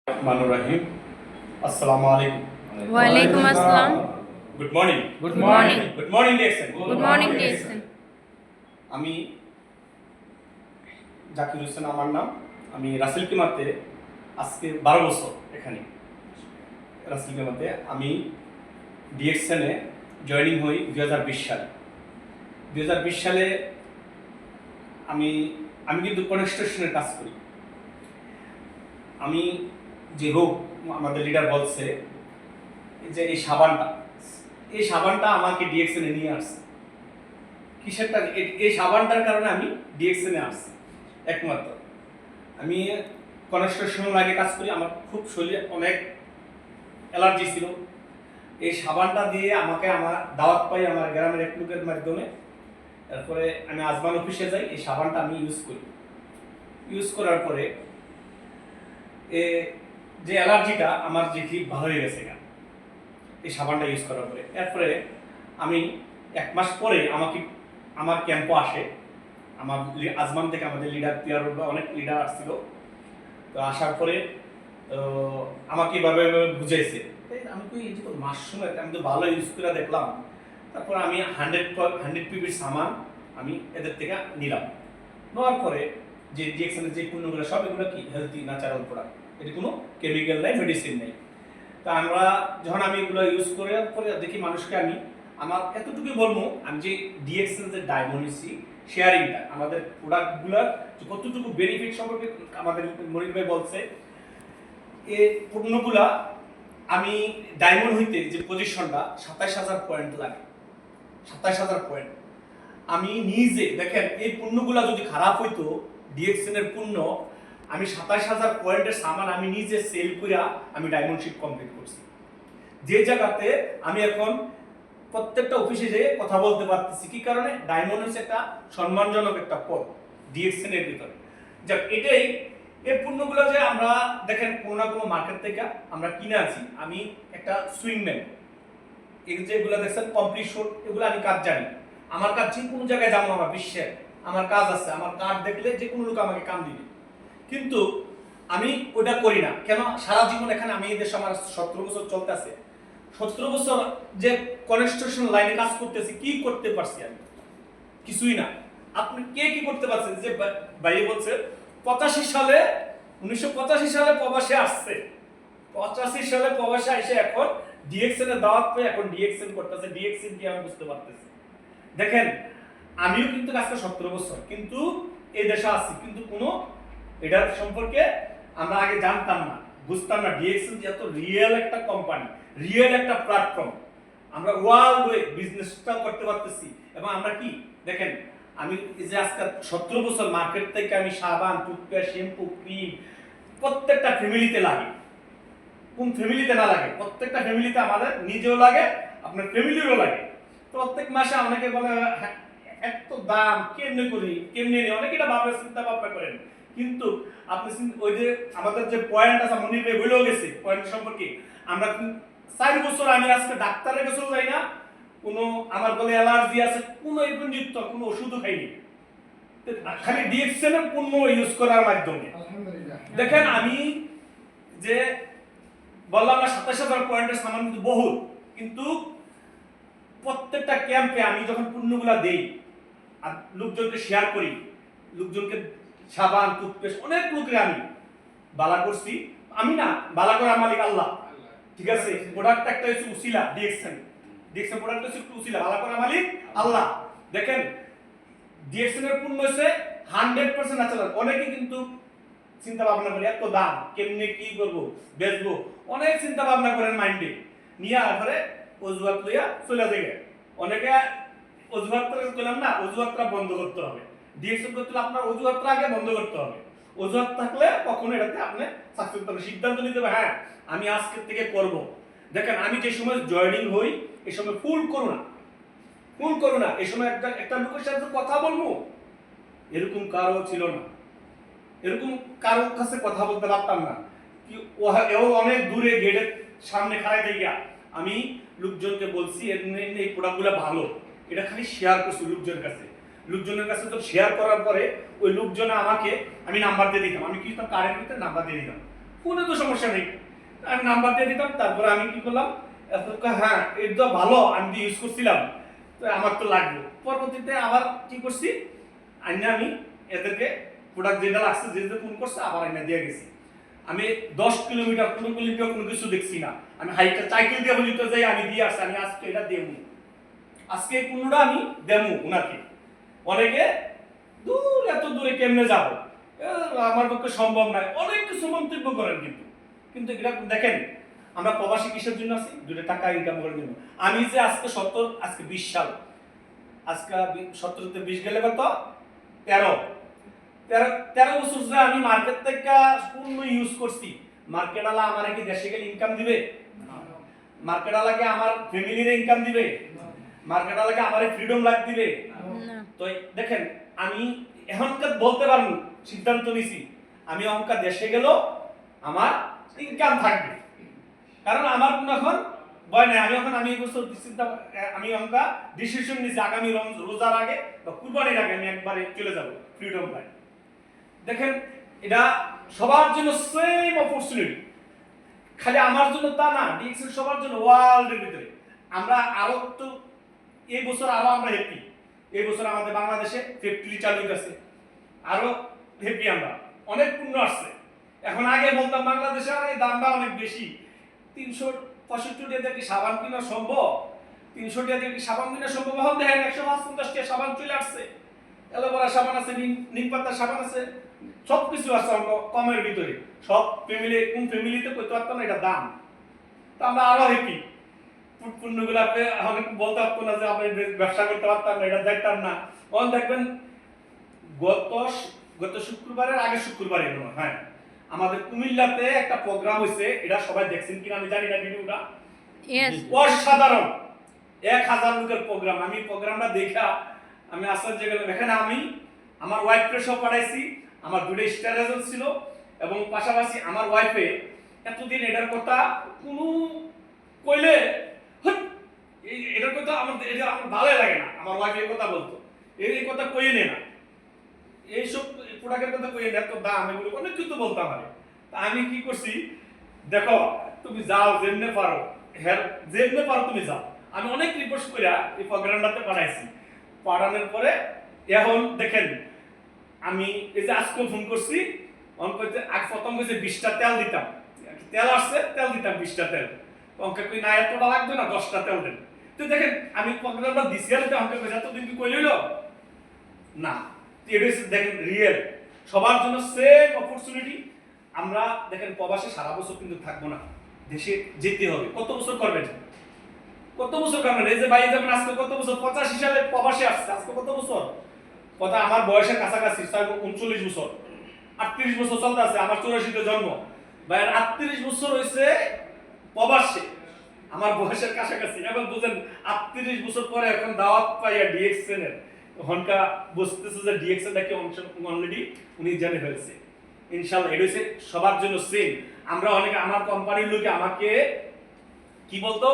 रहमानुर रहीम अस्सलाम वालेकुम। ওয়ালাইকুম আসসালাম। Good morning. Good morning. Good morning DXN. Good morning DXN. আমি জাকির হোসেন আমার নাম। আমি রাসেল কিমাতে আজকে 12 বছর এখানে রাসেল কিমাতে আমি ডিএক্সএনে জয়েনিং হই 2020 সালে। 2020 সালে আমি কিন্তু কনস্ট্রাকশনের কাজ করি। আমি যে রোগ আমাদের লিডার বলছে যে এই সাবানটা আমাকে ডিএক্সএনে নিয়ে আসছে। কিসেরটা এই সাবানটার কারণে আমি ডিএক্সএনে আসছি একমাত্র। আমি কনস্ট্রাকশন লাইনে কাজ করি, আমার খুব শরীরে অনেক অ্যালার্জি ছিল। এই সাবানটা দিয়ে আমাকে আমার দাওয়াত পাই আমার গ্রামের এক লোকের মাধ্যমে। তারপরে আমি আজমান অফিসে যাই, এই সাবানটা আমি ইউজ করার পরে যে অ্যালার্জিটা আমার দেখি ভালো হয়ে গেছে এই সাবানটা ইউজ করার পরে। এরপরে আমি 1 মাস পরে আমার ক্যাম্পও আসে। আমার আজমান থেকে আমাদের লিডার পিয়ার অনেক লিডার আসছিল। তো আসার পরে আমাকে এভাবে বুঝাইছে, আমি তো এই যে মাস সময় আমি তো ভালো ইউজ করে দেখলাম। তারপর আমি 100 পিপির সামান আমি এদের থেকে নিলাম। নেওয়ার পরে যে ডিএক্সএনের যে পণ্যগুলো সব এগুলো কি হেলদি ন্যাচারাল প্রোডাক্ট, এটা কোনো কেমিক্যাল নাই, মেডিসিন নেই। তা আমরা যখন আমি এগুলো ইউজ করার পরে দেখি মানুষকে আমার এতটুকুই বলবো, আমি যে ডিএক্সএন যে ডায়মন্ডসি শেয়ারিংটা আমাদের প্রোডাক্টগুলোর কতটুকু বেনিফিট সম্পর্কে আমাদের মনির ভাই বলছে। এই পণ্যগুলা আমি ডায়মন্ড হইতে যে পজিশনটা 27,000 পয়েন্ট লাগে, 27,000 পয়েন্ট। আমি নিজে দেখেন এই পণ্যগুলা যদি খারাপ হইতো ডিএক্সএন এর পণ্য, আমি 27,000 পয়েন্টের সামান আমি নিজে সেল কইরা আমি ডায়মন্ডশিপ কমপ্লিট করছি। যে জায়গাতে আমি এখন প্রত্যেকটা অফিসে যেয়ে কথা বলতে পারতেছি, কি কারণে? ডায়মন্ড হচ্ছে একটা সম্মানজনক একটা পদ ডিএক্সএন এর ভিতরে। যাক, এটাই এই পণ্যগুলো যে আমরা দেখেন কোনো না কোনো মার্কেট থেকে আমরা কিনে আছি। আমি একটা সুইংম্যান, এই যেগুলো দেখছেন কমপ্লিট শট, এগুলো আমি কাজ জানি। আমার কাজ যে কোনো জায়গায় যাবো, আমার বিশ্বের আমার কাজ আছে, আমার কার্ড দেখলে যে কোনো লোক আমাকে কাম দিবে। কিন্তু আমি ওটা করি না কেন? সারা জীবন এখানে আমি এই দেশে আমার 17 বছর চলতেছে। 17 বছর যে কনস্ট্রাকশন লাইনে কাজ করতেছি, কি করতে পারছি আমি? কিছুই না। আপনি কে কি করতে পারছেন? যে ভাই বলছে 1985 সালে প্রবাসে আসছে। 85 সালে প্রবাসে এসে এখন ডিএক্সএন এর দাওয়াত পেয়ে এখন ডিএক্সএন করতেছে। ডিএক্সএন কি আমি বুঝতে পারতেছি। দেখেন, আমিও কিন্তু আজকে 17 বছর কিন্তু এই দেশে আছি, কিন্তু কোনো এটার সম্পর্কে আমরা আগে জানতাম না, বুঝতাম না। ডিএক্সএন যে এত রিয়েল একটা কোম্পানি, রিয়েল একটা প্ল্যাটফর্ম, আমরা ওয়ার্ল্ড ওয়ে বিজনেসটা করতে পারতেছি। এবং আমরা কি দেখেন, আমি যে আজকে 17 বছর মার্কেট থেকে আমি সাবান, টুথপেস্ট, শ্যাম্পু, ক্রিম প্রত্যেকটা ফ্যামিলিতে লাগে। কোন ফ্যামিলিতে না লাগে? প্রত্যেকটা ফ্যামিলিতে আমাদের নিজেও লাগে, আপনার ফ্যামিলিরও লাগে। প্রত্যেক মাসে অনেকে বলে এত দাম কেমনে করি, কেমনে নেই, অনেকে এটা ভাবনা চিন্তা ভাবনা করেন। কিন্তু আপনি ওই যে আমাদের যে পয়েন্ট আছে, মনির ভাই বলেও গেছে পয়েন্ট সম্পর্কে। আমরা 4 বছর আমি আজকে ডাক্তারের কাছেও যাই না, কোনো আমার বলে অ্যালার্জি আছে, কোনো এরকমযুক্ত কোনো ওষুধও খাইনি, খালি ডিএক্সএন এর পণ্য ইউজ করার মাধ্যমে। দেখেন, আমি যে বললাম না 27,000 পয়েন্টের সামান কিন্তু বহুল, কিন্তু প্রত্যেকটা ক্যাম্পে আমি যখন পণ্যগুলা দেই আর লোকজনকে শেয়ার করি, লোকজনকে সাবান, টুথপেস্ট অনেক লোকের আমি বালা করছি। আমি না, বালা করার মালিক আল্লাহ, ঠিক আছে? প্রোডাক্ট একটা হচ্ছে উসিলা, ডিএক্সএন প্রোডাক্ট হচ্ছে উসিলা, বালা করার মালিক আল্লাহ। দেখেন, ডিএক্সএন এর পণ্য হচ্ছে 100% ন্যাচারাল। অনেকে কিন্তু চিন্তা ভাবনা করে এত দাম কেমনে কি করবো, বেচবো, অনেক চিন্তা ভাবনা করেন মাইন্ডে নিয়ে। তারপরে অজুহাত লইয়া চলে যাবে। অনেকে অজুহাতটা করলাম না, অজুহাতটা বন্ধ করতে হবে। ডিএক্সএন করতে হলে আপনার অজুহাতটা আগে বন্ধ করতে হবে। অজুহাত থাকলে কখনো এটাতে আপনি সাকসেস পাবেন। সিদ্ধান্ত নিতে হবে, হ্যাঁ আমি আজকের থেকে করব। দেখেন, আমি যে সময় জয়েনিং হই এই সময় ফুল করো না, এই সময় একটা লোকের সাথে কথা বলবো এরকম কারো ছিল না, এরকম কারোর কাছে কথা বলতে পারতাম না। ও অনেক দূরে গেটের সামনে খাড়াই থেকে আমি লোকজনকে বলছি এই প্রোডাক্টগুলো ভালো, এটা খালি শেয়ার করছি লোকজনের কাছে। তো শেয়ার করার পরে ওই লোকজন আমাকে আমি নাম্বার দিয়ে দিতাম, আমি কি কারেন্ট নাম্বার দিয়ে দিতাম। ফোনে তো সমস্যা সমস্যা নেই। আমি নাম্বার দিয়ে দিতাম, তারপরে আমি কি করলাম, হ্যাঁ এটা ভালো, আমি ইউজ করছিলাম, তো আমার তো লাগবে। পরবর্তীতে আবার কি করছি, আমি এদেরকে প্রোডাক্ট যেটা লাগছে, যে ফোন করছে, আবার আইনা দিয়ে গেছি। আমি 10 কিলোমিটার কোনো কিছু দেখছি না, আমি হাইটা সাইকেল দিয়ে বলিতে যাই, আমি দিয়ে আসছি, আমি আজকে এটা দেবো, আজকে এই পণ্যটা আমি দেবো ওনাকে। অনেকে দূর, এত দূরে কেমনে যাবো, আমার পক্ষে সম্ভব নয়, অনেক কিছু মন্তব্য করেন, কিন্তু কিন্তু এটা দেখেন, আমরা প্রবাসী কিসের জন্য আছি? 2 টাকা ইনকাম করার জন্য। আমি যে আজকে 20 সাল, আজকে 17 তে 20 গেলে কত, 13 বছর যে আমি মার্কেট থেকে পূর্ণ ইউজ করছি। মার্কেট আলা আমার কি দেশে গেলে ইনকাম দিবে? মার্কেট আলাকে আমার ফ্যামিলির ইনকাম দিবে? মার্কেট আলাকে আমার ফ্রিডম লাগ দিবে? তো দেখেন, আমি এখনকার বলতে পারবো, সিদ্ধান্ত নিছি, আমি অঙ্কা দেশে গেল আমার ইনকাম থাকবে, কারণ আমার কোনো এখন ভয় নাই। আমি এই বছর আমি অঙ্কা ডিসিশন নিছি, আগামী রোজার আগে বা কুরবানির আগে আমি একবারে চলে যাব, ফ্রিডম পাই। দেখেন, এটা সবার জন্য সেম অপরচুনিটি, খালি আমার জন্য তা না, ডিএক্সএল সবার জন্য, ওয়ার্ল্ডের ভিতরে। আমরা আরো তো এই বছর আরো আমরা হ্যাপি, এই বছর আমাদের বাংলাদেশে ফ্যাক্টরি চালু হইতেছে, আরো হ্যাপি আমরা, অনেক পণ্য আসছে। এখন আগে বলতাম বাংলাদেশে এই দামটা অনেক বেশি, 365 টাকা কি সাবান কিনা সম্ভব? 300 টাকা কি সাবান কিনা সম্ভব? এখন দেখেন 150 টাকা সাবান চলে আসছে, অ্যালোভেরা সাবান আছে, নিম পাতার সাবান আছে, সব কিছু আছে কমের ভিতরে। সব ফ্যামিলি, কোন ফ্যামিলিতে কইতে পারতাম না এটা দাম, তো আমরা আরো হ্যাপি। পণ্যগুলাতে অনেক বলতে পারতো না যে আমরা ব্যবসা করতে পারতাম না, এটা দেখতাম না। তখন দেখবেন গত শুক্রবারের আগের শুক্রবারে, হ্যাঁ, আমাদের কুমিল্লাতে একটা প্রোগ্রাম হয়েছে, এটা সবাই দেখছেন কিনা আমি জানি না, ভিডিওটা অসাধারণ, 1000 লোকের প্রোগ্রাম। আমি প্রোগ্রামটা দেখা আমি আশ্চর্য গেলাম। এখানে আমি আমার ওয়াইফকে সব পাঠাইছি, আমার 2টা স্টার রেজাল্ট ছিল, এবং পাশাপাশি আমার ওয়াইফে এতদিন এটার কথা কোনো কইলে এটার কথা এটা আমার ভালো লাগে না, আমার ওয়াইফ এই কথা বলতো, এই কথা কইয়ে নে না, এইসব প্রোডাক্টের কথা কইয়ে না, এত দাম, এগুলো অনেক কিছু বলতে পারে। তা আমি কি করছি, দেখো তুমি যাও যেমনে পারো, হ্যাঁ যেমনে পারো তুমি যাও। আমি অনেক রিকোয়েস্ট করে এই প্রোগ্রামটাতে পাঠাইছি, পাঠানোর পরে এখন দেখেন, আমি এই যে আজকে ফোন করছি, প্রথম কইছে 20টা তেল দিতাম, তেল আসছে, তেল দিতাম 20টা তেল, অঙ্কে কই না এতটা লাগবে না, 10টা তেল দেন। তো দেখেন, আমি প্রোগ্রামটা দিছি, আর অঙ্কে কইছে এতদিন কি কই লইল না, এটা দেখেন রিয়েল, সবার জন্য সেম অপরচুনিটি। আমরা দেখেন প্রবাসে সারা বছর কিন্তু থাকবো না, দেশে যেতে হবে। কত বছর করবেন? কত বছর করবেন? এই যে ভাই যেমন আজকে কত বছর, 85 সালে প্রবাসে আসছে, আজকে কত বছর? কথা আমার বয়সের কাছাকাছি 39 বছর, 38 বছর চলতে আছে, আমার 84 জন্ম, ভাই 38 বছর হয়েছে প্রবাসে, আমার বয়সের কাছাকাছি। এখন বুঝেন 38 বছর পরে এখন দাওয়াত পাইয়া ডিএক্সএন এর, হনকা বুঝতেছে যে ডিএক্সএন কি অলরেডি উনি জেনে ফেলছে। ইনশাআল্লাহ এটা হচ্ছে সবার জন্য সেম। আমরা অনেকে, আমার কোম্পানির লোকে আমাকে কি বলতো,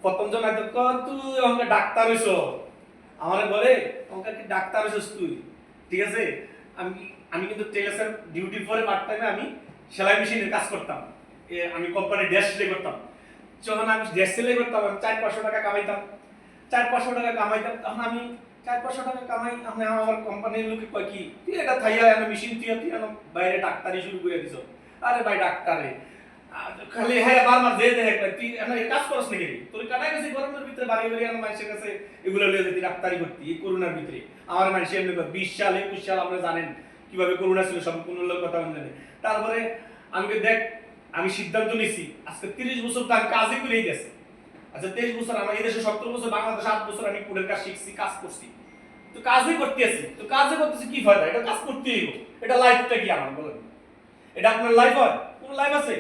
প্রথম জন তুই আমাকে ডাক্তার হইছ, আমারে বলে আমাকে কি ডাক্তার হইছস তুই, ঠিক আছে। আমি কিন্তু টেলার্সের ডিউটির পরে পার্ট টাইমে আমি সেলাই মেশিনের কাজ করতাম, আমি কোম্পানির ড্রেস সেলাই করতাম। যখন আমি ড্রেস সেলাই করতাম, আমি 400-500 টাকা কামাইতাম, 400-500 টাকা কামাইতাম। তখন আমি 400-500 টাকা কামাই, আমি আমার কোম্পানির লোকে কয় কি তুই এটা থাইয়া আমি মেশিন তুই বাইরে ডাক্তারি শুরু করে দিছ। আরে ভাই ডাক্তারে খালি হ্যাঁ বারবার যে দেখে তুই এখন কাজ করছ নাকি, তোর কাটাই গেছে গরমের ভিতরে বাড়ি বাড়ি আমার মানুষের কাছে এগুলো লিয়ে যেতে ডাক্তারি করতে এই করোনার ভিতরে। আমার মানুষ এমনি 20 সাল 21 সাল আমরা জানেন কিভাবে করোনা ছিল, সম্পূর্ণ লোক কথা জানে। তারপরে আমি দেখ, আমি সিদ্ধান্ত নিছি আজকে 30 বছর তো আমি কাজই করেই গেছি। আচ্ছা 23 বছর আমার এই দেশে, 17 বছর বাংলাদেশ, 8 বছর আমি কোডের কাজ শিখছি, কাজ করছি, তো কাজই করতে আছি, তো কাজই করতেছি কি ফায়দা? এটা কাজ করতেই হইব। এটা লাইফটা কি আমার বলেন? এটা আপনার লাইফ হয়? কোন লাইফ আছে?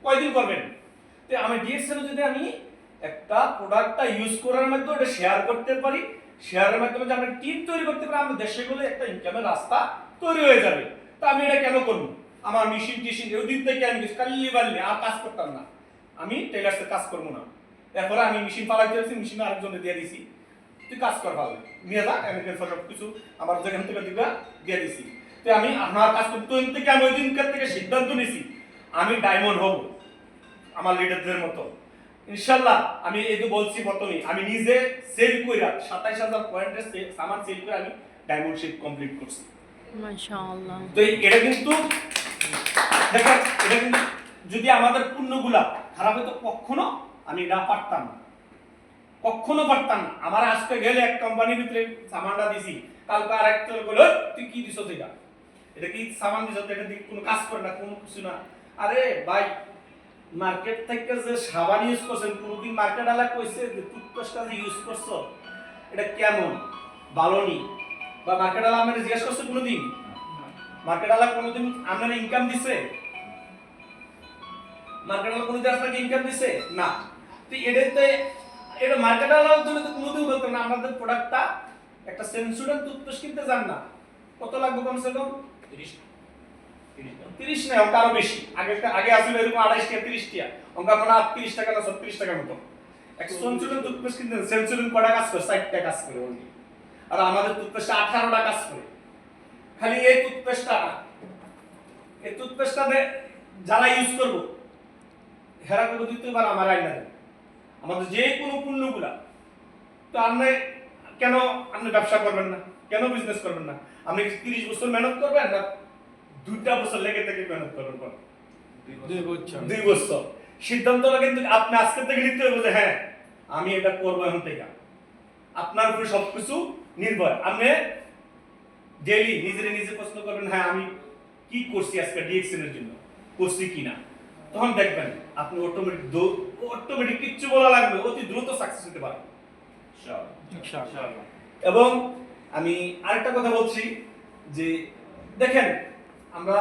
কয়দিন করবেন? তো আমি ডিএক্সএল যদি আমি একটা প্রোডাক্টটা ইউজ করার মাধ্যমে এটা শেয়ার করতে পারি, শেয়ারের মাধ্যমে যে আমরা টিম তৈরি করতে পারি, আমাদের দেশে গেলে একটা ইনকামের রাস্তা তৈরি হয়ে যাবে। তো আমি এটা কেন করব? আমার মেশিন টিশিন ওই দিন থেকে আমি কাল্লি বাল্লি আর কাজ করতাম না, আমি টেলার্সে কাজ করবো না। এরপরে আমি মেশিন পালাইতে আসছি, মেশিন আরেকজনে দিয়ে দিছি, তুই কাজ কর ভালো নিয়ে যা, আমি সব কিছু আমার যেখান থেকে দিবা দিয়ে দিছি। তো আমি আমার কাজ করতে থেকে আমি ওই দিনকার থেকে সিদ্ধান্ত নিছি আমি ডায়মন্ড হব আমার লিডারদের মতো ইনশাআল্লাহ। আমি এই তো বলছি প্রথমেই, আমি নিজে সেল কইরা 27000 পয়েন্টের সামান সেল করে আমি ডায়মন্ড শিপ কমপ্লিট করছি। মাশাআল্লাহ। তো এটা কিন্তু দেখেন, এটা কিন্তু যদি আমাদের পুণ্যগুলা খারাপ হতো কখনো আমি না পারতাম না, কখনো পারতাম না। আমার আজকে গেলে এক কোম্পানির ভিতরে সামানটা দিছি, কালকে আরেকটা বলে তুই কি দিছ এটা কি সামান দিছ, এটা দিয়ে কোনো কাজ করে না, কোনো কিছু না। আরে ভাই, মার্কেট থেকে যে সাবান ইউজ করছেন, কোনোদিন মার্কেট আলা কইছে যে টুথপেস্টটা যে ইউজ করছো এটা কেমন, ভালো নি? বা মার্কেট আলা আমাদের জিজ্ঞেস করছে কোনোদিন? মার্কেট আলা কোনোদিন আপনারা ইনকাম দিছে? মার্কেট আলা কোনোদিন আপনাকে ইনকাম দিছে না। তো এটা মার্কেট আলার জন্য তো কোনোদিন বলতো না আমাদের প্রোডাক্টটা একটা সেন্সুডেন্ট টুথপেস্ট কিনতে যান না, কত লাগবে কমসে কম 30 না, ওটা আরো বেশি। আগে আসলে এরকম 28 টাকা 30 টাকা, ওটা এখন 38 টাকা না 36 টাকার মতো। একটা সেন্সুডেন্ট টুথপেস্ট কিনতে, সেন্সুডেন্ট কটা কাজ করে? 60 টাকা কাজ করে only। আর আমাদের টুথপেস্ট 18টা কাজ করে। খালি এই টুথপেস্টটা না, এই টুথপেস্টটা যারা ইউজ করবো হেরা করে দিতে পারে আমার আইনা দেবে আমাদের যে কোনো পণ্যগুলা। তো আপনি কেন আপনি ব্যবসা করবেন না, কেন বিজনেস করবেন না? আপনি 30 বছর মেহনত করবেন না 2টা বছর লেগে থেকে মেহনত করবেন? 2 বছর। সিদ্ধান্তটা কিন্তু আপনি আজকে থেকে নিতে হবে যে হ্যাঁ আমি এটা করবো এখন থেকে। আপনার উপরে সবকিছু নির্ভর। আপনি ডেইলি নিজে প্রশ্ন করবেন, হ্যাঁ আমি কি করছি আজকে ডিএক্সএন এর জন্য, করছি কিনা। তখন দেখবেন আপনি অটোমেটিক কিচ্ছু বলা লাগবে, অতি দ্রুত সাকসেস হতে পারবেন ইনশাআল্লাহ। এবং আমি আরেকটা কথা বলছি যে দেখেন, আমরা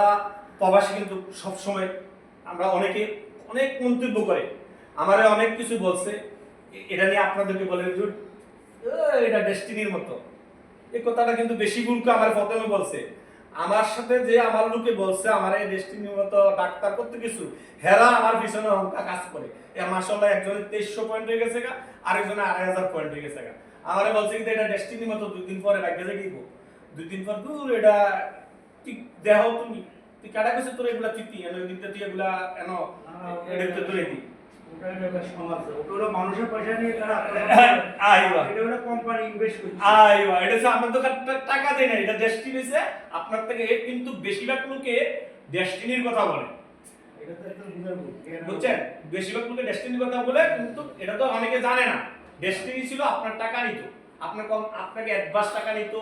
প্রবাসী কিন্তু সব সময় আমরা অনেক মন্তব্য করে, আমারে অনেক কিছু বলছে, এটা নিয়ে আপনাদেরকে বলে এটা ডেস্টিনির মতো। এই কথাটা কিন্তু বেশি গুরুত্ব আমার প্রথমে বলছে, আমার সাথে যে আমার লোকে বলছে আমার এই ডেস্টিনির মতো ডাক্তার করতে কিছু, হেরা আমার পিছনে অঙ্কা কাজ করে। মাশাআল্লাহ একজনের 2300 পয়েন্ট হয়ে গেছে, আরেকজনের 2500 পয়েন্ট হয়ে গেছে। আমারে বলছে কিন্তু এটা ডেস্টিনির মতো, 2 দিন পরে ভাগ্যে যাইবো, 2 দিন পর দূর এটা ঠিক দেখাও তুমি, তুই কাটা গেছে তোর এগুলা চিতি এনে দিতে তুই এগুলা এন এডিতে ধরে দি। ওটা একটা সমাজ, ওটা মানুষের পয়সা নিয়ে তারা আইবা, এটা ওটা কোম্পানি ইনভেস্ট করছে। আইবা, এটা হচ্ছে আমার দোকান টাকা দেয় না, এটা ডেস্টিনি হইছে আপনার থেকে। কিন্তু বেশিরভাগ লোকে ডেস্টিনির কথা বলে, এটা তো একটা বুঝাবো বুঝছেন? বেশিরভাগ লোকে ডেস্টিনির কথা বলে, কিন্তু এটা তো অনেকে জানে না। ডেস্টিনি ছিল আপনার টাকা নিত, আপনাকে অ্যাডভান্স টাকা নিত,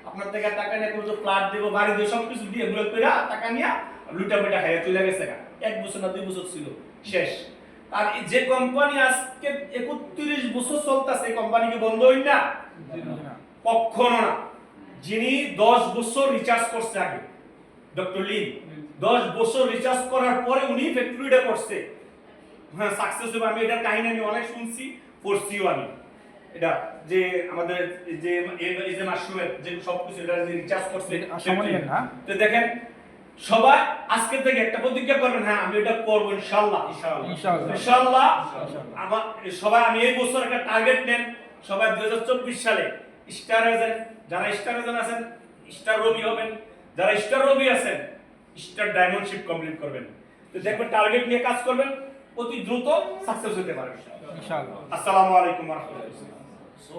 আপনার থেকে টাকা নিয়ে কোনো ফ্ল্যাট দেবো, বাড়ি দেবো, সবকিছু দিয়ে এগুলো কইরা টাকা নিয়ে লুটা পেটা খাইয়া চলে গেছে। 1 বছর না 2 বছর ছিল শেষ। আর যে কোম্পানি আজকে 31 বছর চলতেছে, এই কোম্পানিকে বন্ধ হই না কখনো না। যিনি 10 বছর রিচার্জ করছে আগে, ডক্টর লিন 10 বছর রিচার্জ করার পরে উনি ফ্যাক্টরিটা করছে, হ্যাঁ সাকসেস হবে। আমি এটার কাহিনী আমি অনেক শুনছি, পড়ছিও আমি। এটা যে আমাদের যে এই যে মাশরুমের যে সবকিছু এটা যে রিচার্জ করছে তো দেখেন, সবাই আজকে থেকে একটা প্রতিজ্ঞা করবেন, হ্যাঁ আমি এটা করব ইনশাআল্লাহ ইনশাআল্লাহ। আমার সবাই আমি এই বছর একটা টার্গেট নেন, সবাই 2024 সালে স্টার এজেন্ট, যারা স্টার এজেন্ট আছেন স্টার রবি হবেন, যারা স্টার রবি আছেন স্টার ডায়মন্ড শিপ কমপ্লিট করবেন। তো দেখবেন টার্গেট নিয়ে কাজ করবেন, অতি দ্রুত সাকসেস হতে পারবেন ইনশাআল্লাহ। আসসালামু আলাইকুম ওয়া রাহমাতুল্লাহ।